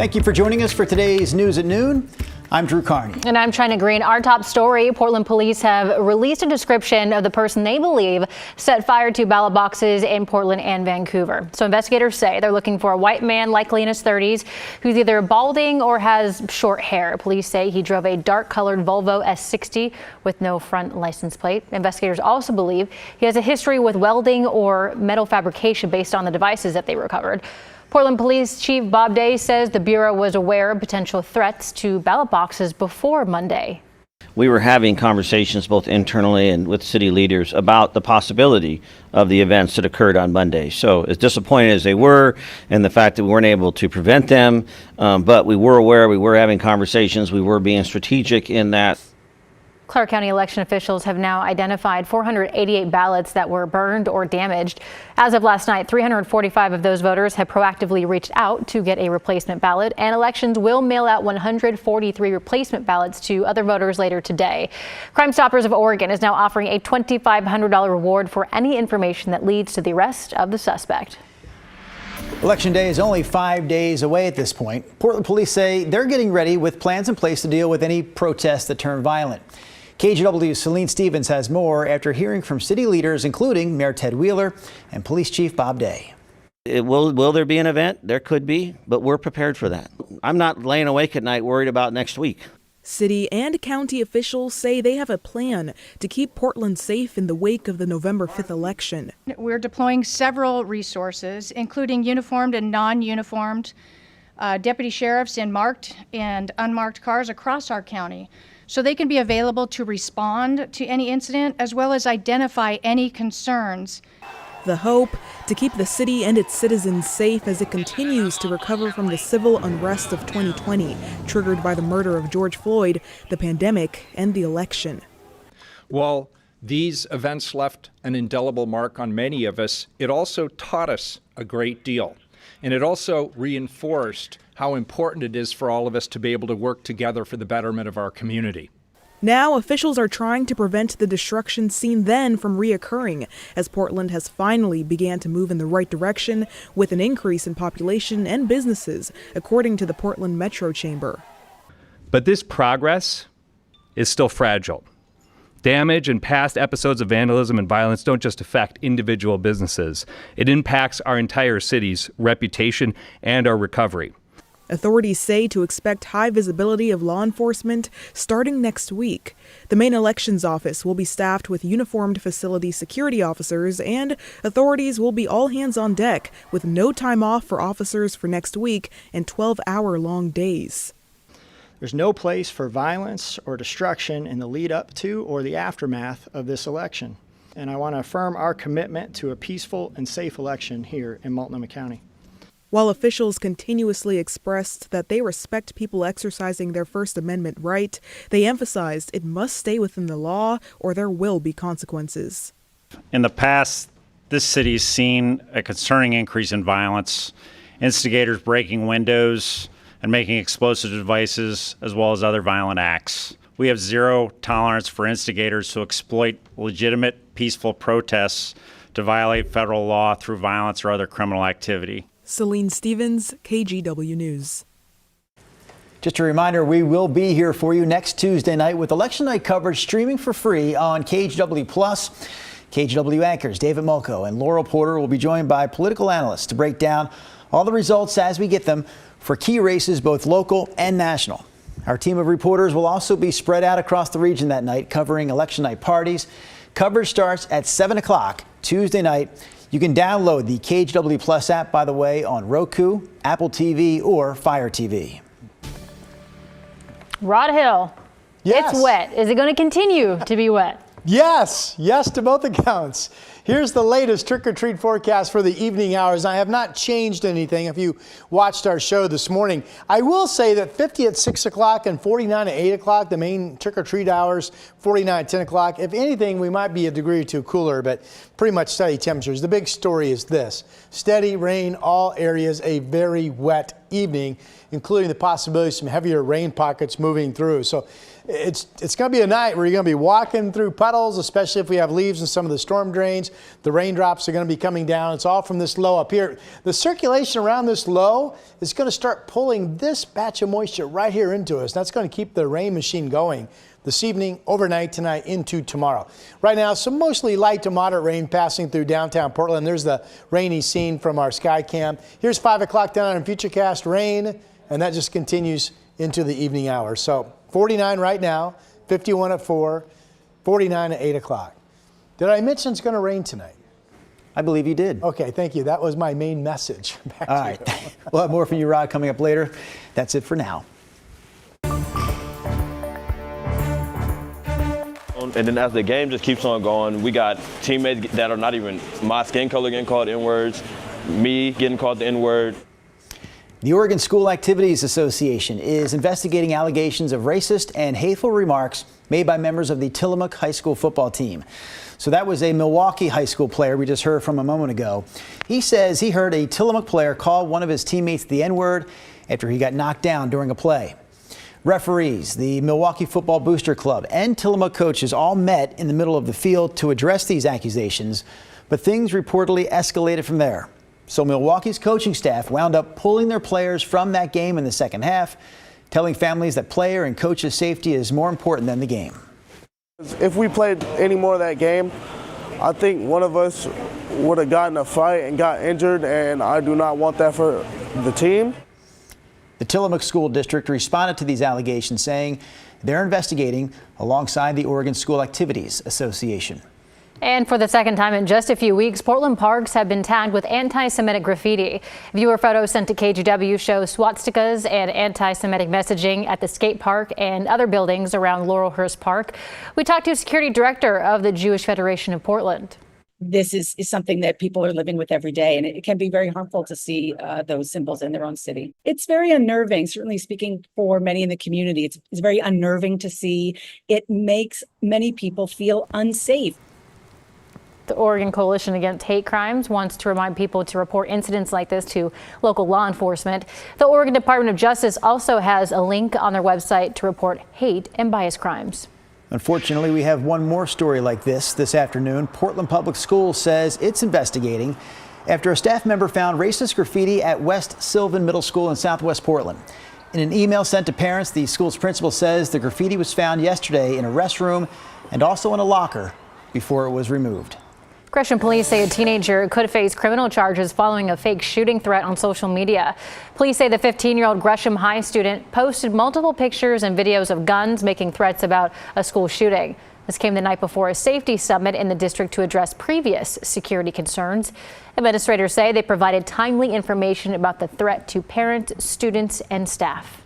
Thank you for joining us for today's News at Noon. I'm Drew Carney. And I'm China Green. Our top story, Portland police have released a description of the person they believe set fire to ballot boxes in Portland and Vancouver. So investigators say they're looking for a white man, likely in his 30s, who's either balding or has short hair. Police say he drove a dark-colored Volvo S60 with no front license plate. Investigators also believe he has a history with welding or metal fabrication based on the devices that they recovered. Portland Police Chief Bob Day says the Bureau was aware of potential threats to ballot boxes before Monday. We were having conversations both internally and with city leaders about the possibility of the events that occurred on Monday. So as disappointed as they were and the fact that we weren't able to prevent them, but we were aware, we were having conversations, we were being strategic in that. Clark County election officials have now identified 488 ballots that were burned or damaged. As of last night, 345 of those voters have proactively reached out to get a replacement ballot, and elections will mail out 143 replacement ballots to other voters later today. Crime Stoppers of Oregon is now offering a $2,500 reward for any information that leads to the arrest of the suspect. Election day is only 5 days away at this point. Portland police say they're getting ready with plans in place to deal with any protests that turn violent. KGW's Celine Stevens has more after hearing from city leaders, including Mayor Ted Wheeler and Police Chief Bob Day. Will there be an event? There could be, but we're prepared for that. I'm not laying awake at night worried about next week. City and county officials say they have a plan to keep Portland safe in the wake of the November 5th election. We're deploying several resources, including uniformed and non-uniformed deputy sheriffs in marked and unmarked cars across our county, so they can be available to respond to any incident as well as identify any concerns. The hope to keep the city and its citizens safe as it continues to recover from the civil unrest of 2020, triggered by the murder of George Floyd, the pandemic, and the election. While these events left an indelible mark on many of us, it also taught us a great deal. And it also reinforced how important it is for all of us to be able to work together for the betterment of our community. Now, officials are trying to prevent the destruction seen then from reoccurring, as Portland has finally began to move in the right direction with an increase in population and businesses, according to the Portland Metro Chamber. But this progress is still fragile. Damage and past episodes of vandalism and violence don't just affect individual businesses. It impacts our entire city's reputation and our recovery. Authorities say to expect high visibility of law enforcement starting next week. The main elections office will be staffed with uniformed facility security officers, and authorities will be all hands on deck with no time off for officers for next week and 12-hour-long days. There's no place for violence or destruction in the lead up to or the aftermath of this election. And I want to affirm our commitment to a peaceful and safe election here in Multnomah County. While officials continuously expressed that they respect people exercising their First Amendment right, they emphasized it must stay within the law or there will be consequences. In the past, this city's seen a concerning increase in violence, instigators breaking windows and making explosive devices, as well as other violent acts. We have zero tolerance for instigators who exploit legitimate, peaceful protests to violate federal law through violence or other criminal activity. Celine Stevens, KGW News. Just a reminder, we will be here for you next Tuesday night with election night coverage streaming for free on KGW+. KGW anchors David Mulco and Laurel Porter will be joined by political analysts to break down all the results as we get them for key races, both local and national. Our team of reporters will also be spread out across the region that night, covering election night parties. Coverage starts at 7 o'clock Tuesday night. You can download the KGW Plus app, by the way, on Roku, Apple TV, or Fire TV. Rod Hill, Yes. It's wet. Is it going to continue to be wet? Yes to both accounts. Here's the latest trick-or-treat forecast for the evening hours. I have not changed anything if you watched our show this morning. I will say that 50 at 6 o'clock and 49 at 8 o'clock, the main trick-or-treat hours, 49 at 10 o'clock. If anything, we might be a degree or two cooler, but pretty much steady temperatures. The big story is this: steady rain, all areas, a very wet evening, including the possibility of some heavier rain pockets moving through. So it's going to be a night where you're going to be walking through puddles, especially if we have leaves in some of the storm drains. The raindrops are going to be coming down. It's all from this low up here. The circulation around this low is going to start pulling this batch of moisture right here into us. That's going to keep the rain machine going this evening, overnight, tonight, into tomorrow. Right now, some mostly light to moderate rain passing through downtown Portland. There's the rainy scene from our sky cam. Here's 5 o'clock down on Futurecast, rain, and that just continues into the evening hours. So 49 right now, 51 at 4, 49 at 8 o'clock. Did I mention it's going to rain tonight? I believe you did. Okay, thank you. That was my main message. Back All to right. you. We'll have more from you, Rod, coming up later. That's it for now. And then as the game just keeps on going, we got teammates that are not even my skin color getting called N-words, me getting called the N-word. The Oregon School Activities Association is investigating allegations of racist and hateful remarks made by members of the Tillamook High School football team. So that was a Milwaukee high school player we just heard from a moment ago. He says he heard a Tillamook player call one of his teammates the N-word after he got knocked down during a play. Referees, the Milwaukee Football Booster Club, and Tillamook coaches all met in the middle of the field to address these accusations, but things reportedly escalated from there. So Milwaukee's coaching staff wound up pulling their players from that game in the second half, telling families that player and coaches' safety is more important than the game. If we played any more of that game, I think one of us would have gotten a fight and got injured, and I do not want that for the team. The Tillamook School District responded to these allegations, saying they're investigating alongside the Oregon School Activities Association. And for the second time in just a few weeks, Portland parks have been tagged with anti-Semitic graffiti. Viewer photos sent to KGW show swastikas and anti-Semitic messaging at the skate park and other buildings around Laurelhurst Park. We talked to security director of the Jewish Federation of Portland. This is something that people are living with every day, and it can be very harmful to see those symbols in their own city. It's very unnerving, certainly speaking for many in the community. It's very unnerving to see. It makes many people feel unsafe. The Oregon Coalition Against Hate Crimes wants to remind people to report incidents like this to local law enforcement. The Oregon Department of Justice also has a link on their website to report hate and bias crimes. Unfortunately, we have one more story like this afternoon. Portland Public Schools says it's investigating after a staff member found racist graffiti at West Sylvan Middle School in Southwest Portland. In an email sent to parents, the school's principal says the graffiti was found yesterday in a restroom and also in a locker before it was removed. Gresham police say a teenager could face criminal charges following a fake shooting threat on social media. Police say the 15-year-old Gresham High student posted multiple pictures and videos of guns making threats about a school shooting. This came the night before a safety summit in the district to address previous security concerns. Administrators say they provided timely information about the threat to parents, students, and staff.